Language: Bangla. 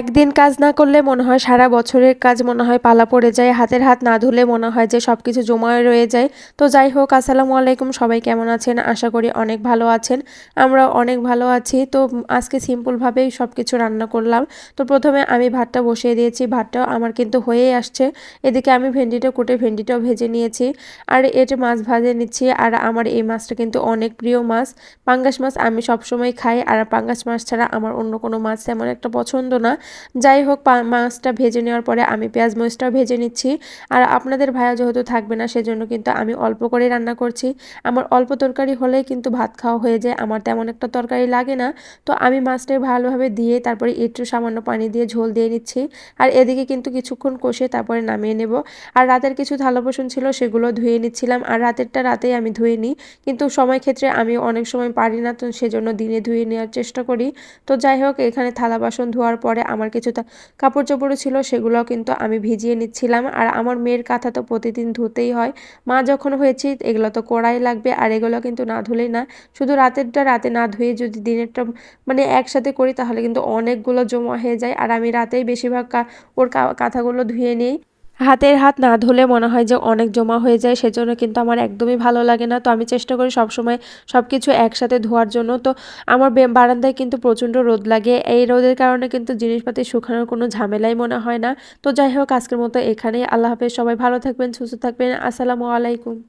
একদিন কাজ না করলে মনে হয় সারা বছরের কাজ মনে হয় পালা পড়ে যায়। হাতের হাত না ধুলে মনে হয় যে সবকিছু জমা রয়ে যায়। তো যাই হোক, আসসালামু আলাইকুম, সবাই কেমন আছেন? আশা করি অনেক ভালো আছেন। আমরাও অনেক ভালো আছি। তো আজকে সিম্পলভাবেই সবকিছু রান্না করলাম। তো প্রথমে আমি ভাতটা বসিয়ে দিয়েছি। ভাতটাও আমার কিন্তু হয়েই আসছে। এদিকে আমি ভেন্ডিটা কুটে ভেন্ডিটাও ভেজে নিয়েছি। আর এটা মাছ ভাজে নিচ্ছি। আর আমার এই মাছটা কিন্তু অনেক প্রিয় মাছ। পাঙ্গাস মাছ আমি সবসময় খাই। আর পাঙ্গাস মাছ ছাড়া আমার অন্য কোনো মাছ তেমন একটা পছন্দ না। যাই হোক, মাছটা ভেজে নেওয়ার পরে আমি পেঁয়াজ মরিচটাও ভেজে নিচ্ছি। আর আপনাদের ভাইয়া যেহেতু থাকবে না, সেজন্য কিন্তু আমি অল্প করেই রান্না করছি। আমার অল্প তরকারি হলেই কিন্তু ভাত খাওয়া হয়ে যায়, আমার তেমন একটা তরকারি লাগে না। তো আমি মাছটা ভালোভাবে দিয়ে তারপরে একটু সামান্য পানি দিয়ে ঝোল দিয়ে নিচ্ছি। আর এদিকে কিন্তু কিছুক্ষণ কষে তারপরে নামিয়ে নেব। আর রাতের কিছু থালা বাসন ছিল, সেগুলো ধুয়ে নিচ্ছিলাম। আর রাতেরটা রাতেই আমি ধুয়ে নিই, কিন্তু সময় ক্ষেত্রে আমি অনেক সময় পারি না, তো সেজন্য দিনে ধুয়ে নেওয়ার চেষ্টা করি। তো যাই হোক, এখানে থালা বাসন ধোয়ার পরে আমার কিছু কাপড় চোপড়ও ছিল, সেগুলো কিন্তু আমি ভিজিয়ে নিচ্ছিলাম। আর আমার মেয়ের কাঁথা তো প্রতিদিন ধুতেই হয়। মা যখন হয়েছি এগুলো তো করাই লাগবে, আর এগুলো কিন্তু না ধুলেই না। শুধু রাতেরটা রাতে না ধুয়ে যদি দিনেরটা মানে একসাথে করি, তাহলে কিন্তু অনেকগুলো জমা হয়ে যায়। আর আমি রাতেই বেশিরভাগ ওর কাঁথাগুলো ধুয়ে নিই। হাতের হাত না ধুলে মনে হয় যে অনেক জমা হয়ে যায়, সেজন্য কিন্তু আমার একদমই ভালো লাগে না। তো আমি চেষ্টা করি সবসময় সবকিছু একসাথে ধোয়ার জন্য। তো আমার বারান্দায় কিন্তু প্রচণ্ড রোদ লাগে, এই রোদের কারণে কিন্তু জিনিসপাতি শুকানোর কোনো ঝামেলাই মনে হয় না। তো যাই হোক, আজকের মতো এখানেই। আল্লাহ হাফেজ। সবাই ভালো থাকবেন, সুস্থ থাকবেন। আসসালামু আলাইকুম।